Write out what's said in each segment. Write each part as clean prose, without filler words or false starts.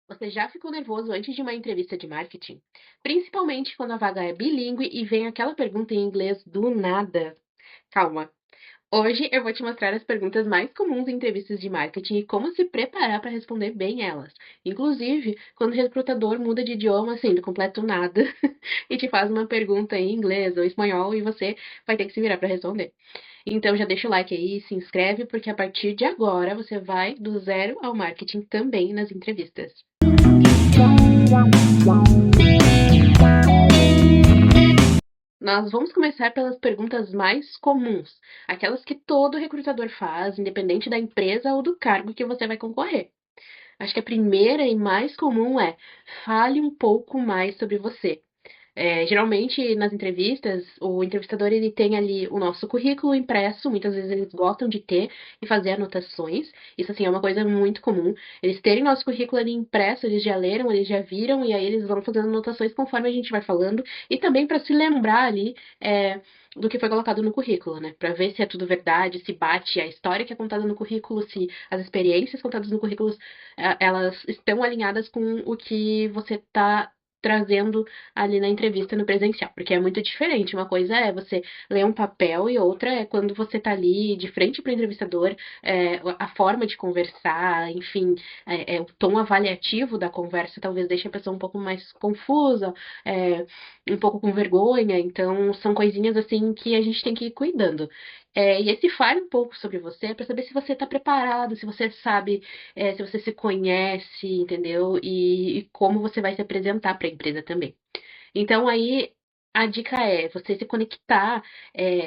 Você já ficou nervoso antes de uma entrevista de marketing? Principalmente quando a vaga é bilíngue e vem aquela pergunta em inglês do nada. Calma. Hoje eu vou te mostrar as perguntas mais comuns em entrevistas de marketing e como se preparar para responder bem elas. Inclusive, quando o recrutador muda de idioma assim, do completo nada, e te faz uma pergunta em inglês ou espanhol e você vai ter que se virar para responder. Então já deixa o like aí, se inscreve, porque a partir de agora você vai do zero ao marketing também nas entrevistas. Nós vamos começar pelas perguntas mais comuns, aquelas que todo recrutador faz, independente da empresa ou do cargo que você vai concorrer. Acho que a primeira e mais comum é: fale um pouco mais sobre você. Geralmente, nas entrevistas, o entrevistador ele tem ali o nosso currículo impresso, muitas vezes eles gostam de ter e fazer anotações. Isso, assim, é uma coisa muito comum. Eles terem nosso currículo ali impresso, eles já leram, eles já viram, e aí eles vão fazendo anotações conforme a gente vai falando, e também para se lembrar ali do que foi colocado no currículo, né? Para ver se é tudo verdade, se bate a história que é contada no currículo, se as experiências contadas no currículo elas estão alinhadas com o que você está trazendo ali na entrevista no presencial, porque é muito diferente. Uma coisa é você ler um papel e outra é quando você tá ali de frente para o entrevistador, a forma de conversar, enfim, o tom avaliativo da conversa talvez deixe a pessoa um pouco mais confusa, é, um pouco com vergonha. Então, são coisinhas assim que a gente tem que ir cuidando. E esse fale um pouco sobre você para saber se você está preparado, se você sabe, se você se conhece, entendeu? E como você vai se apresentar para a empresa também. Então aí a dica é você se conectar,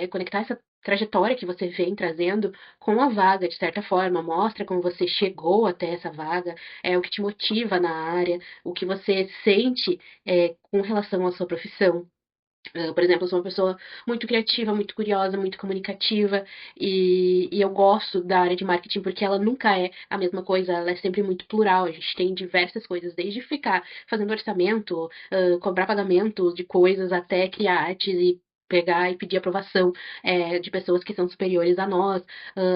conectar essa trajetória que você vem trazendo com a vaga, de certa forma, mostra como você chegou até essa vaga, o que te motiva na área, o que você sente com relação à sua profissão. Por exemplo, eu sou uma pessoa muito criativa, muito curiosa, muito comunicativa, e eu gosto da área de marketing porque ela nunca é a mesma coisa, ela é sempre muito plural. A gente tem diversas coisas, desde ficar fazendo orçamento, cobrar pagamento de coisas, até criar artes e pegar e pedir aprovação de pessoas que são superiores a nós,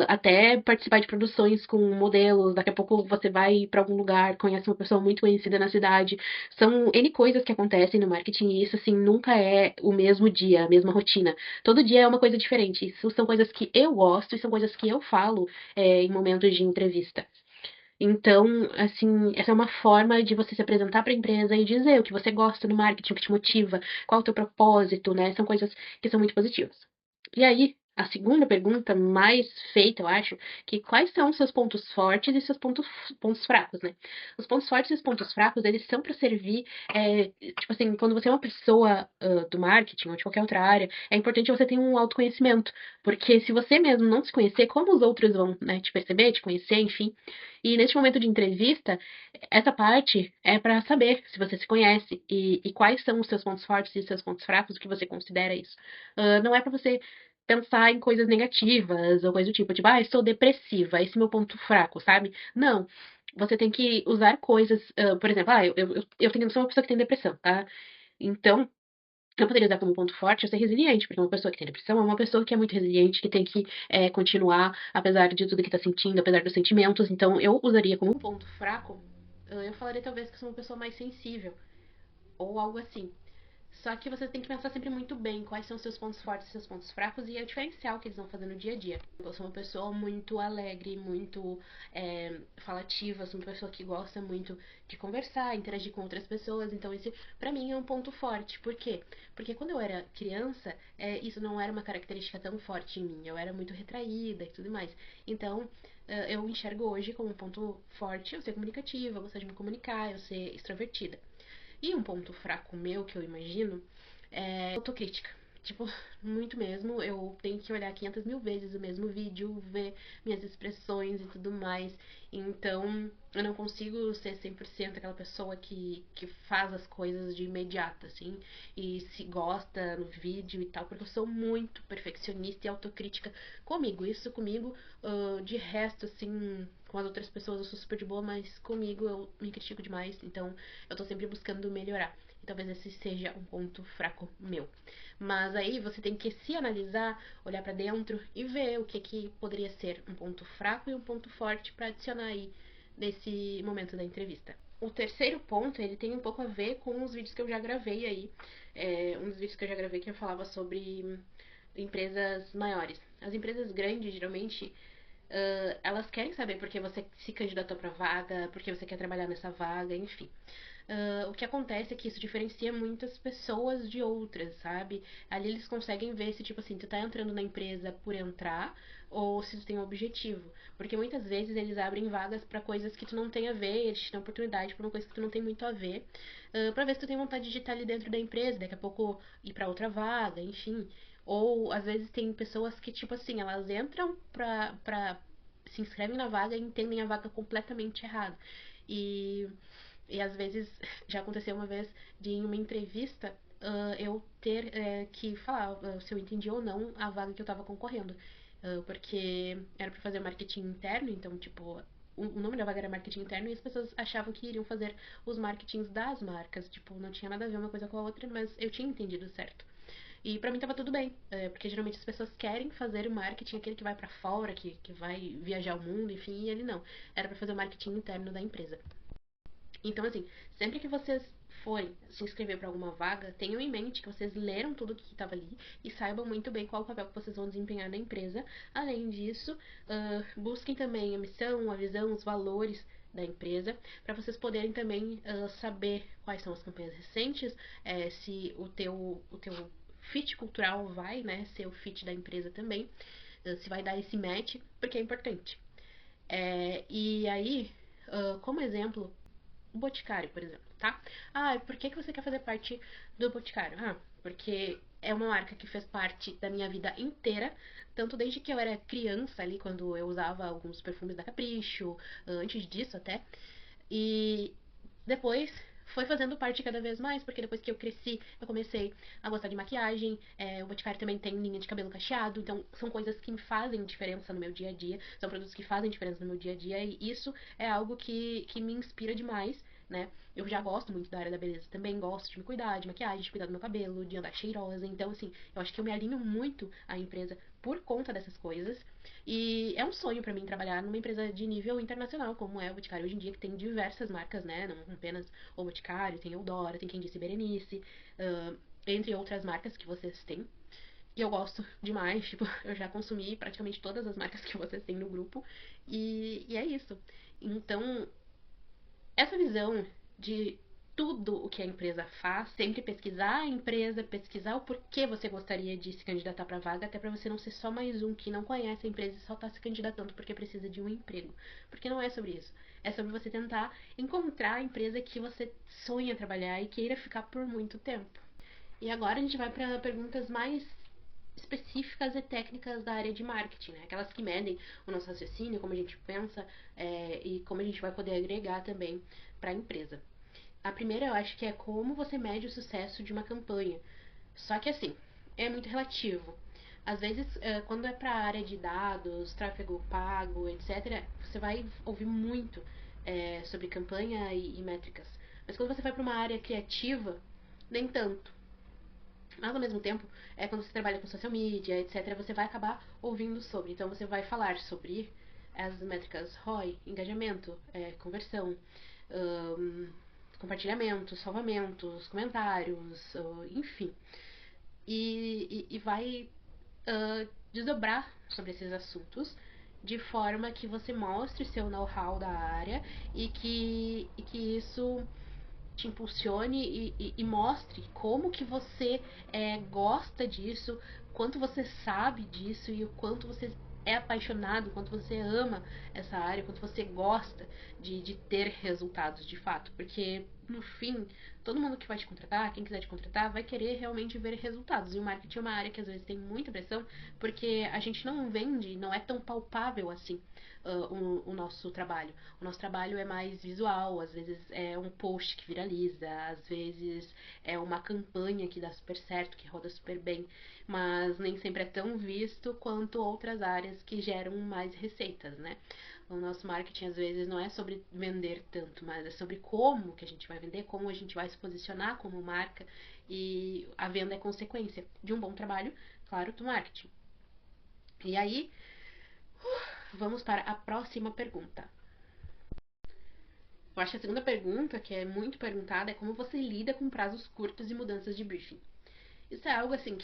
até participar de produções com modelos. Daqui a pouco você vai para algum lugar, conhece uma pessoa muito conhecida na cidade. São N coisas que acontecem no marketing e isso, assim, nunca é o mesmo dia, a mesma rotina. Todo dia é uma coisa diferente. Isso são coisas que eu gosto e são coisas que eu falo em momentos de entrevista. Então, assim, essa é uma forma de você se apresentar para a empresa e dizer o que você gosta no marketing, o que te motiva, qual é o teu propósito, né? São coisas que são muito positivas. E aí, a segunda pergunta mais feita, eu acho, que quais são os seus pontos fortes e seus pontos fracos, né? Os pontos fortes e os pontos fracos, eles são para servir, tipo assim, quando você é uma pessoa do marketing ou de qualquer outra área, é importante você ter um autoconhecimento, porque se você mesmo não se conhecer, como os outros vão, né, te perceber, te conhecer, enfim. E neste momento de entrevista, essa parte é para saber se você se conhece e quais são os seus pontos fortes e os seus pontos fracos, o que você considera isso. Não é para você pensar em coisas negativas ou coisa do tipo, estou depressiva, esse é meu ponto fraco, sabe? Não. Você tem que usar coisas, por exemplo, sou uma pessoa que tem depressão, tá? Então, eu poderia usar como ponto forte eu ser resiliente, porque uma pessoa que tem depressão é uma pessoa que é muito resiliente, que tem que continuar, apesar de tudo que tá sentindo, apesar dos sentimentos. Então, eu usaria como um ponto fraco, eu falaria talvez que eu sou uma pessoa mais sensível, ou algo assim. Só que você tem que pensar sempre muito bem quais são os seus pontos fortes e seus pontos fracos e é o diferencial que eles vão fazer no dia a dia. Eu sou uma pessoa muito alegre, muito falativa, sou uma pessoa que gosta muito de conversar, interagir com outras pessoas, então esse pra mim é um ponto forte. Por quê? Porque quando eu era criança, isso não era uma característica tão forte em mim, eu era muito retraída e tudo mais. Então, eu enxergo hoje como um ponto forte eu ser comunicativa, eu gostar de me comunicar, eu ser extrovertida. E um ponto fraco meu que eu imagino é autocrítica. Tipo, muito mesmo. Eu tenho que olhar 500 mil vezes o mesmo vídeo, ver minhas expressões e tudo mais. Então, eu não consigo ser 100% aquela pessoa que faz as coisas de imediato, assim, e se gosta no vídeo e tal, porque eu sou muito perfeccionista e autocrítica comigo. Isso comigo, de resto, assim, com as outras pessoas eu sou super de boa, mas comigo eu me critico demais. Então, eu tô sempre buscando melhorar. E talvez esse seja um ponto fraco meu. Mas aí você tem que se analisar, olhar pra dentro e ver o que poderia ser um ponto fraco e um ponto forte pra adicionar aí nesse momento da entrevista. O terceiro ponto, ele tem um pouco a ver com os vídeos que eu já gravei aí. Um dos vídeos que eu já gravei que eu falava sobre empresas maiores. As empresas grandes, geralmente, elas querem saber por que você se candidatou para vaga, por que você quer trabalhar nessa vaga, enfim. O que acontece é que isso diferencia muitas pessoas de outras, sabe? Ali eles conseguem ver se, tipo assim, tu tá entrando na empresa por entrar ou se tu tem um objetivo. Porque muitas vezes eles abrem vagas para coisas que tu não tem a ver, eles te dão oportunidade pra uma coisa que tu não tem muito a ver, pra ver se tu tem vontade de estar ali dentro da empresa, daqui a pouco ir para outra vaga, enfim. Ou às vezes tem pessoas que, tipo assim, elas entram se inscrevem na vaga e entendem a vaga completamente errado. E e às vezes já aconteceu uma vez de em uma entrevista eu ter que falar se eu entendi ou não a vaga que eu estava concorrendo. Porque era para fazer marketing interno, então, tipo, o nome da vaga era marketing interno e as pessoas achavam que iriam fazer os marketings das marcas. Tipo, não tinha nada a ver uma coisa com a outra, mas eu tinha entendido certo. E pra mim tava tudo bem, porque geralmente as pessoas querem fazer o marketing, aquele que vai para fora, que vai viajar o mundo, enfim, e ele não. Era para fazer o marketing interno da empresa. Então, assim, sempre que vocês forem se inscrever para alguma vaga, tenham em mente que vocês leram tudo que estava ali e saibam muito bem qual o papel que vocês vão desempenhar na empresa. Além disso, busquem também a missão, a visão, os valores da empresa, para vocês poderem também saber quais são as campanhas recentes, se o teu fit cultural vai, né, ser o fit da empresa também, se vai dar esse match, porque é importante. E aí, como exemplo, o Boticário, por exemplo, tá? Ah, por que você quer fazer parte do Boticário? Ah, porque é uma marca que fez parte da minha vida inteira, tanto desde que eu era criança ali, quando eu usava alguns perfumes da Capricho, antes disso até, e depois foi fazendo parte cada vez mais, porque depois que eu cresci, eu comecei a gostar de maquiagem. O Boticário também tem linha de cabelo cacheado, então são coisas que me fazem diferença no meu dia a dia, são produtos que fazem diferença no meu dia a dia, e isso é algo que me inspira demais, né? Eu já gosto muito da área da beleza, também gosto de me cuidar, de maquiagem, de cuidar do meu cabelo, de andar cheirosa, então assim, eu acho que eu me alinho muito à empresa por conta dessas coisas. E é um sonho para mim trabalhar numa empresa de nível internacional, como é o Boticário hoje em dia, que tem diversas marcas, né? Não apenas o Boticário, tem Eudora, tem quem disse Berenice, entre outras marcas que vocês têm. E eu gosto demais, tipo, eu já consumi praticamente todas as marcas que vocês têm no grupo. E é isso. Então, essa visão de tudo o que a empresa faz, sempre pesquisar a empresa, pesquisar o porquê você gostaria de se candidatar para a vaga, até para você não ser só mais um que não conhece a empresa e só está se candidatando porque precisa de um emprego. Porque não é sobre isso. É sobre você tentar encontrar a empresa que você sonha trabalhar e queira ficar por muito tempo. E agora a gente vai para perguntas mais específicas e técnicas da área de marketing, né? Aquelas que medem o nosso raciocínio, como a gente pensa e como a gente vai poder agregar também para a empresa. A primeira eu acho que é como você mede o sucesso de uma campanha. Só que assim, é muito relativo. Às vezes, quando é para a área de dados, tráfego pago, etc., você vai ouvir muito sobre campanha e métricas. Mas quando você vai para uma área criativa, nem tanto. Mas ao mesmo tempo, quando você trabalha com social media, etc., você vai acabar ouvindo sobre. Então você vai falar sobre as métricas ROI, engajamento, conversão, um, compartilhamentos, salvamentos, comentários, enfim. E vai desdobrar sobre esses assuntos de forma que você mostre seu know-how da área e que isso te impulsione e mostre como que você gosta disso, quanto você sabe disso e o quanto você é apaixonado, quanto você ama essa área, quanto você gosta de ter resultados de fato. Porque, no fim, todo mundo que vai te contratar, quem quiser te contratar, vai querer realmente ver resultados. E o marketing é uma área que às vezes tem muita pressão, porque a gente não vende, não é tão palpável assim o nosso trabalho. O nosso trabalho é mais visual, às vezes é um post que viraliza, às vezes é uma campanha que dá super certo, que roda super bem, mas nem sempre é tão visto quanto outras áreas que geram mais receitas, né? O nosso marketing às vezes não é sobre vender tanto, mas é sobre como que a gente vai vender, como a gente vai se posicionar como marca, e a venda é consequência de um bom trabalho, claro, do marketing. E aí, vamos para a próxima pergunta. Eu acho que a segunda pergunta, que é muito perguntada, é como você lida com prazos curtos e mudanças de briefing. Isso é algo assim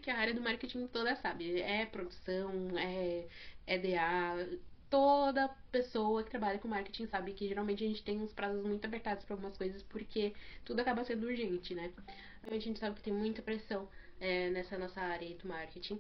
que a área do marketing toda sabe. É produção, é DA. Toda pessoa que trabalha com marketing sabe que geralmente a gente tem uns prazos muito apertados para algumas coisas porque tudo acaba sendo urgente, né? A gente sabe que tem muita pressão nessa nossa área do marketing.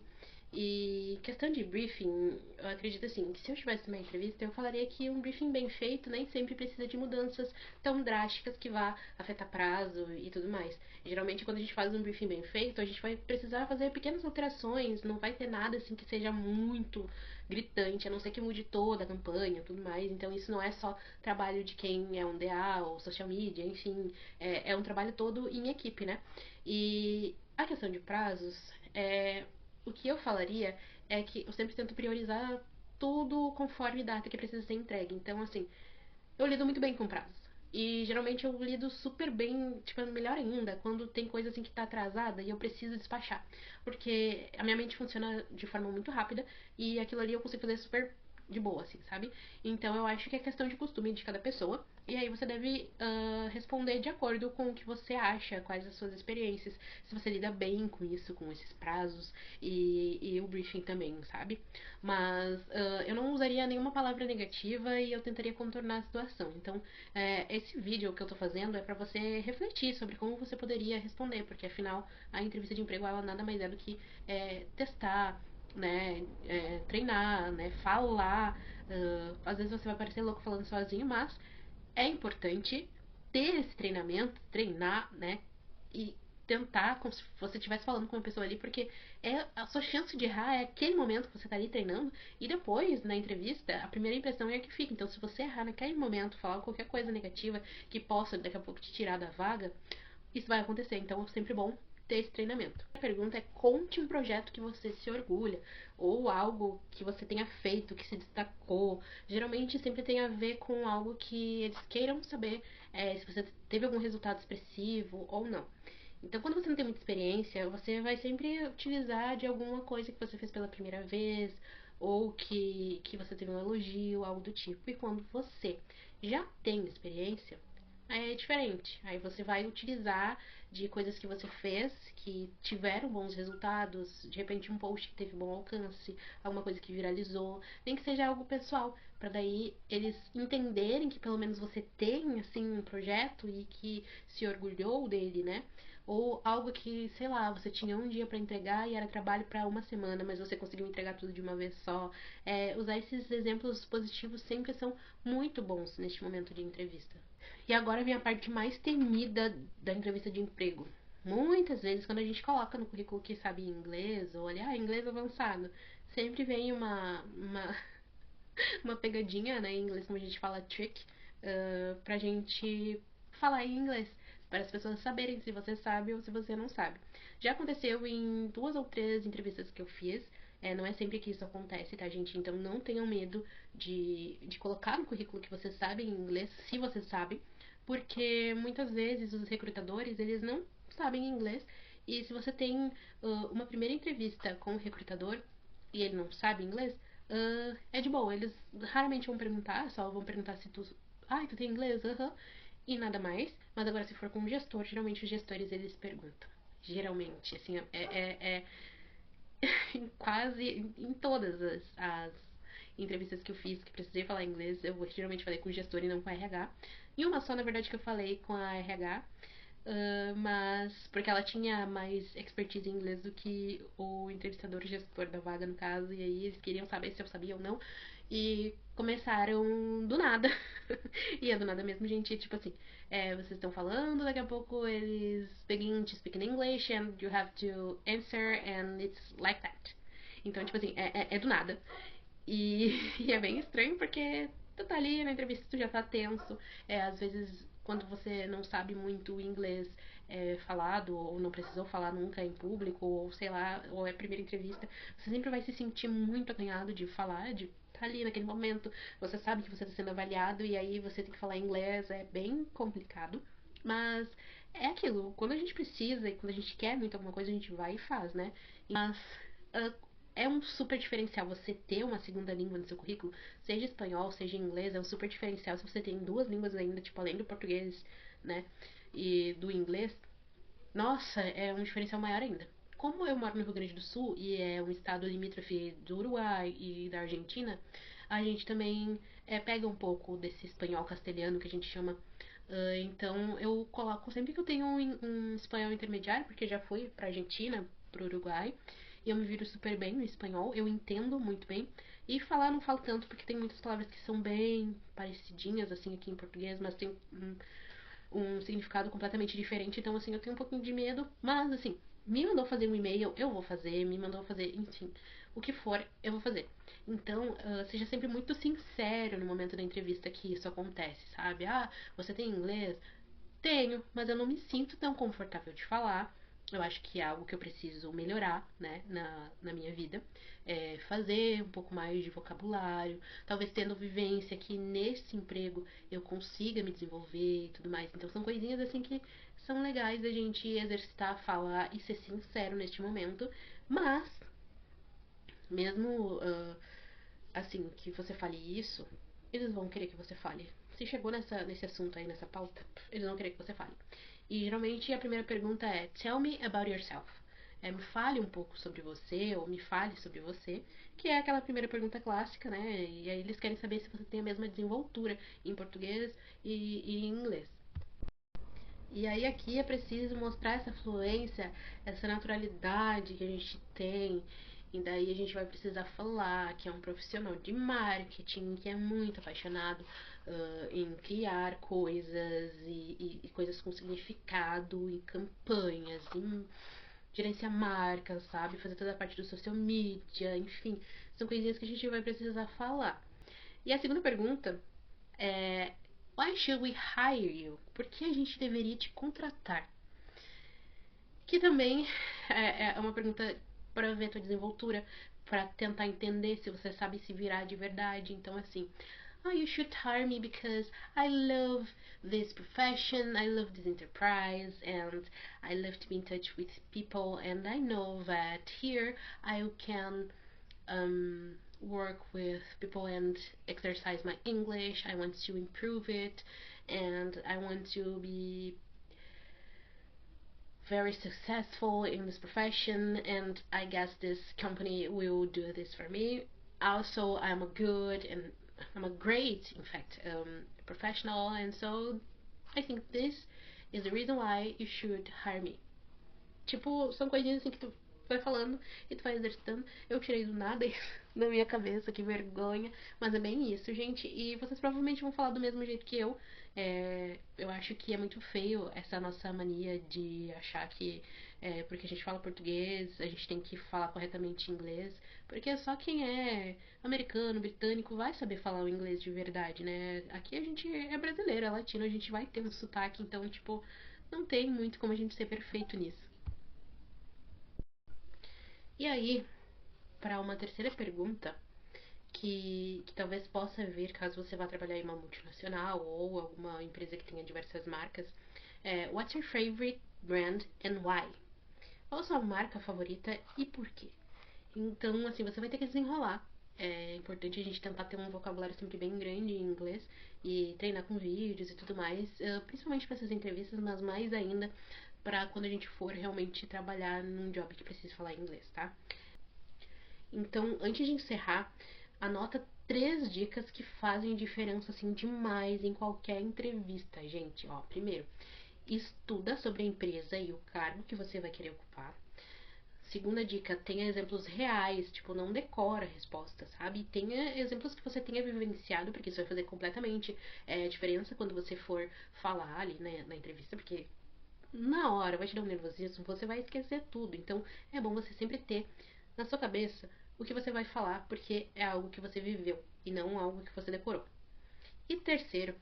E questão de briefing, eu acredito assim, que se eu tivesse uma entrevista, eu falaria que um briefing bem feito nem sempre precisa de mudanças tão drásticas que vá afetar prazo e tudo mais. Geralmente, quando a gente faz um briefing bem feito, a gente vai precisar fazer pequenas alterações, não vai ter nada assim que seja muito gritante, a não ser que mude toda a campanha e tudo mais. Então, isso não é só trabalho de quem é um DA ou social media, enfim, é um trabalho todo em equipe, né? E a questão de prazos, o que eu falaria é que eu sempre tento priorizar tudo conforme data que precisa ser entregue. Então, assim, eu lido muito bem com prazos. E geralmente eu lido super bem, tipo, melhor ainda, quando tem coisa assim que tá atrasada e eu preciso despachar. Porque a minha mente funciona de forma muito rápida e aquilo ali eu consigo fazer super de boa, assim, sabe? Então eu acho que é questão de costume de cada pessoa. E aí você deve responder de acordo com o que você acha, quais as suas experiências, se você lida bem com isso, com esses prazos e o briefing também, sabe? Mas eu não usaria nenhuma palavra negativa e eu tentaria contornar a situação. Então, esse vídeo que eu tô fazendo é para você refletir sobre como você poderia responder, porque afinal a entrevista de emprego ela nada mais é do que testar, né, treinar, né, falar. Às vezes você vai parecer louco falando sozinho, mas é importante ter esse treinamento, treinar, né, e tentar como se você estivesse falando com uma pessoa ali, porque a sua chance de errar é aquele momento que você está ali treinando e depois, na entrevista, a primeira impressão é a que fica. Então, se você errar naquele momento, falar qualquer coisa negativa que possa daqui a pouco te tirar da vaga, isso vai acontecer. Então, é sempre bom ter esse treinamento. A pergunta é: conte um projeto que você se orgulha ou algo que você tenha feito, que se destacou. Geralmente sempre tem a ver com algo que eles queiram saber se você teve algum resultado expressivo ou não. Então, quando você não tem muita experiência, você vai sempre utilizar de alguma coisa que você fez pela primeira vez, ou que você teve um elogio, algo do tipo. E quando você já tem experiência, é diferente. Aí você vai utilizar de coisas que você fez, que tiveram bons resultados, de repente um post que teve bom alcance, alguma coisa que viralizou, nem que seja algo pessoal, para daí eles entenderem que pelo menos você tem assim um projeto e que se orgulhou dele, né? Ou algo que, sei lá, você tinha um dia para entregar e era trabalho para uma semana, mas você conseguiu entregar tudo de uma vez só. Usar esses exemplos positivos sempre são muito bons neste momento de entrevista. E agora vem a parte mais temida da entrevista de emprego. Muitas vezes, quando a gente coloca no currículo que sabe inglês, ou olha, inglês avançado, sempre vem uma pegadinha, né, em inglês, como a gente fala, trick, pra gente falar em inglês, para as pessoas saberem se você sabe ou se você não sabe. Já aconteceu em 2 ou 3 entrevistas que eu fiz, não é sempre que isso acontece, tá, gente? Então não tenham medo de colocar no currículo que você sabe em inglês, se você sabe, porque muitas vezes os recrutadores, eles não sabem inglês, e se você tem uma primeira entrevista com o recrutador e ele não sabe inglês, é de boa. Eles raramente vão perguntar, só vão perguntar se tu. Ai, tu tem inglês? Aham. E nada mais. Mas agora, se for com um gestor, geralmente os gestores eles perguntam. Geralmente, assim, em quase em todas as entrevistas que eu fiz que precisei falar inglês, eu geralmente falei com o gestor e não com a RH. E uma só, na verdade, que eu falei com a RH, mas porque ela tinha mais expertise em inglês do que o entrevistador, o gestor da vaga, no caso, e aí eles queriam saber se eu sabia ou não. E começaram do nada. E é do nada mesmo, gente. Tipo assim, vocês estão falando, daqui a pouco eles begin to speak in English and you have to answer and it's like that. Então, tipo assim, é do nada. E é bem estranho porque tu tá ali na entrevista, tu já tá tenso. Às vezes, quando você não sabe muito inglês falado, ou não precisou falar nunca em público, ou sei lá, ou é a primeira entrevista, você sempre vai se sentir muito acanhado de falar, de tá ali naquele momento. Você sabe que você tá sendo avaliado e aí você tem que falar inglês, é bem complicado. Mas é aquilo, quando a gente precisa e quando a gente quer muito alguma coisa, a gente vai e faz, né? Mas é um super diferencial você ter uma segunda língua no seu currículo, seja espanhol, seja inglês, é um super diferencial se você tem duas línguas ainda, tipo, além do português, né, e do inglês. Nossa, é um diferencial maior ainda. Como eu moro no Rio Grande do Sul e é um estado limítrofe do Uruguai e da Argentina, a gente também pega um pouco desse espanhol castelhano que a gente chama. Então eu coloco sempre que eu tenho um espanhol intermediário, porque já fui pra Argentina, pro Uruguai, e eu me viro super bem no espanhol, eu entendo muito bem. E falar não falo tanto, porque tem muitas palavras que são bem parecidinhas assim aqui em português, mas tem um significado completamente diferente. Então, assim, eu tenho um pouquinho de medo. Mas, assim, me mandou fazer um e-mail, eu vou fazer. Me mandou fazer, enfim, o que for, eu vou fazer. Então, seja sempre muito sincero no momento da entrevista que isso acontece, sabe? Ah, você tem inglês? Tenho, mas eu não me sinto tão confortável de falar. Eu acho que é algo que eu preciso melhorar, né, na minha vida. Fazer um pouco mais de vocabulário, talvez tendo vivência que nesse emprego eu consiga me desenvolver e tudo mais. Então são coisinhas assim que são legais da gente exercitar, falar e ser sincero neste momento. Mas, mesmo assim, que você fale isso, eles vão querer que você fale. Se chegou nesse assunto aí, nessa pauta, eles vão querer que você fale. E geralmente a primeira pergunta é: Tell me about yourself. Me fale um pouco sobre você, ou me fale sobre você, que é aquela primeira pergunta clássica, né? E aí eles querem saber se você tem a mesma desenvoltura em português e em inglês. E aí aqui é preciso mostrar essa fluência, essa naturalidade que a gente tem. E daí a gente vai precisar falar que é um profissional de marketing, que é muito apaixonado em criar coisas e coisas com significado, e campanhas, em gerenciar marcas, sabe? Fazer toda a parte do social media, enfim. São coisinhas que a gente vai precisar falar. E a segunda pergunta é: Why should we hire you? Por que a gente deveria te contratar? Que também é uma pergunta para ver a tua desenvoltura, para tentar entender se você sabe se virar de verdade. Então, assim, you should hire me because I love this profession, I love this enterprise, and I love to be in touch with people, and I know that here I can work with people and exercise my English. I want to improve it, and I want to be very successful in this profession, and I guess this company will do this for me. Also, I'm a great, in fact, professional, and so I think this is the reason why you should hire me. Tipo, são coisinhas assim que tu vai falando e tu vai exercitando. Eu tirei do nada isso da minha cabeça, que vergonha. Mas é bem isso, gente. E vocês provavelmente vão falar do mesmo jeito que eu. Eu acho que é muito feio essa nossa mania de achar que porque a gente fala português, a gente tem que falar corretamente inglês. Porque só quem é americano, britânico, vai saber falar o inglês de verdade, né? Aqui a gente é brasileiro, é latino, a gente vai ter um sotaque, então, tipo, não tem muito como a gente ser perfeito nisso. E aí, para uma terceira pergunta, que talvez possa vir caso você vá trabalhar em uma multinacional ou alguma empresa que tenha diversas marcas, What's your favorite brand and why? Qual a sua marca favorita e por quê? Então, assim, você vai ter que desenrolar. É importante a gente tentar ter um vocabulário sempre bem grande em inglês e treinar com vídeos e tudo mais, principalmente para essas entrevistas, mas mais ainda para quando a gente for realmente trabalhar num job que precise falar inglês, tá? Então, antes de encerrar, anota três dicas que fazem diferença assim demais em qualquer entrevista, gente. Ó, primeiro, estuda sobre a empresa e o cargo que você vai querer ocupar. Segunda dica, tenha exemplos reais, tipo, não decora a resposta, sabe? Tenha exemplos que você tenha vivenciado, porque isso vai fazer completamente diferença quando você for falar ali, né, na entrevista, porque na hora vai te dar um nervosismo, você vai esquecer tudo. Então é bom você sempre ter na sua cabeça o que você vai falar, porque é algo que você viveu e não algo que você decorou. E terceiro,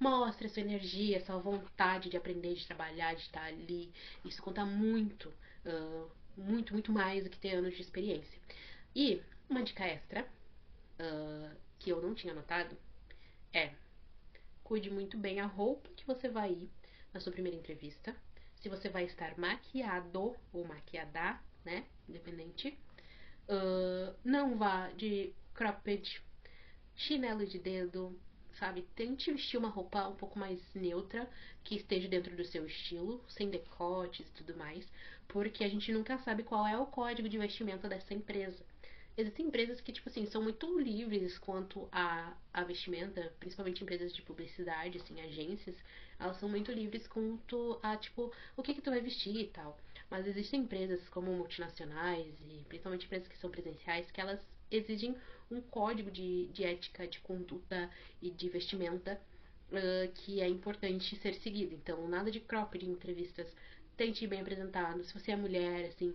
mostre a sua energia, a sua vontade de aprender, de trabalhar, de estar ali. Isso conta muito, muito, muito mais do que ter anos de experiência. E uma dica extra, que eu não tinha notado, é: cuide muito bem a roupa que você vai ir na sua primeira entrevista. Se você vai estar maquiado ou maquiada, né? Independente. Não vá de cropped, chinelo de dedo, sabe? Tente vestir uma roupa um pouco mais neutra, que esteja dentro do seu estilo, sem decotes e tudo mais, porque a gente nunca sabe qual é o código de vestimenta dessa empresa. Existem empresas que, tipo assim, são muito livres quanto a vestimenta, principalmente empresas de publicidade, assim, agências, elas são muito livres quanto a, tipo, o que tu vai vestir e tal. Mas existem empresas como multinacionais e principalmente empresas que são presenciais que elas exigem um código de ética, de conduta e de vestimenta que é importante ser seguido. Então, nada de cropped em entrevistas. Tente ir bem apresentado. Se você é mulher, assim,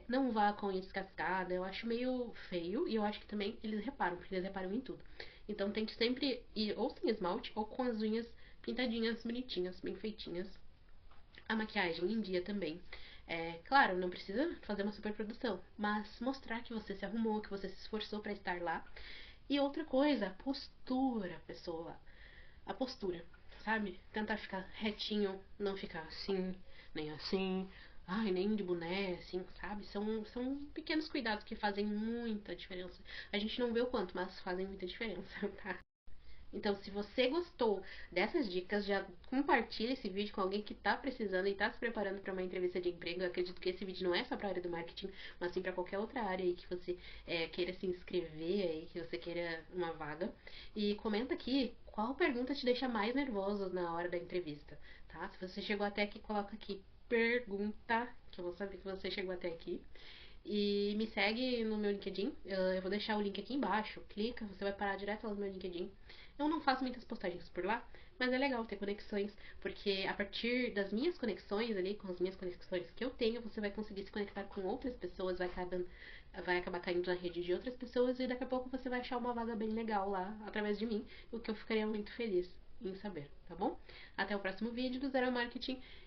não vá com unha descascada. Eu acho meio feio e eu acho que também eles reparam, porque eles reparam em tudo. Então, tente sempre ir ou sem esmalte ou com as unhas pintadinhas, bonitinhas, bem feitinhas. A maquiagem em dia também. Claro, não precisa fazer uma superprodução, mas mostrar que você se arrumou, que você se esforçou para estar lá. E outra coisa, a postura, pessoa. A postura, sabe? Tentar ficar retinho, não ficar assim, nem assim, ai, nem de boné, assim, sabe? São pequenos cuidados que fazem muita diferença. A gente não vê o quanto, mas fazem muita diferença, tá? Então, se você gostou dessas dicas, já compartilha esse vídeo com alguém que está precisando e está se preparando para uma entrevista de emprego. Eu acredito que esse vídeo não é só para a área do marketing, mas sim para qualquer outra área aí que você queira se inscrever, aí, que você queira uma vaga. E comenta aqui qual pergunta te deixa mais nervoso na hora da entrevista, tá? Se você chegou até aqui, coloca aqui pergunta, que eu vou saber que você chegou até aqui. E me segue no meu LinkedIn. Eu vou deixar o link aqui embaixo. Clica, você vai parar direto lá no meu LinkedIn. Eu não faço muitas postagens por lá, mas é legal ter conexões, porque a partir das minhas conexões ali, com as minhas conexões que eu tenho, você vai conseguir se conectar com outras pessoas, vai acabar caindo na rede de outras pessoas e daqui a pouco você vai achar uma vaga bem legal lá através de mim, o que eu ficaria muito feliz em saber, tá bom? Até o próximo vídeo do Zero Marketing